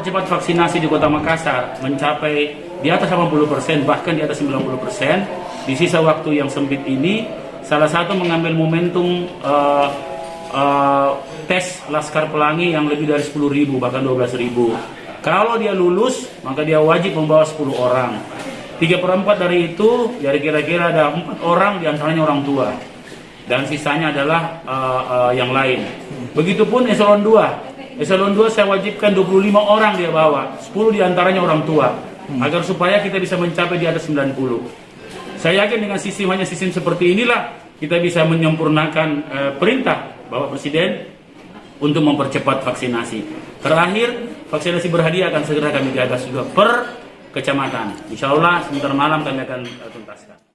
mempercepat vaksinasi di Kota Makassar mencapai di atas 80%, bahkan di atas 90%, di sisa waktu yang sempit ini, salah satu mengambil momentum tes Laskar Pelangi yang lebih dari 10.000, bahkan 12.000. Kalau dia lulus, maka dia wajib membawa 10 orang. 3/4 dari itu, jadi kira-kira ada 4 orang, diantaranya orang tua. Dan sisanya adalah yang lain. Begitupun eselon 2. Eselon 2 saya wajibkan 25 orang dia bawa, 10 diantaranya orang tua, agar supaya kita bisa mencapai di atas 90. Saya yakin dengan sistem seperti inilah kita bisa menyempurnakan perintah Bapak Presiden untuk mempercepat vaksinasi. Terakhir, vaksinasi berhadiah akan segera kami gagas juga per kecamatan. Insya Allah sebentar malam kami akan tuntaskan.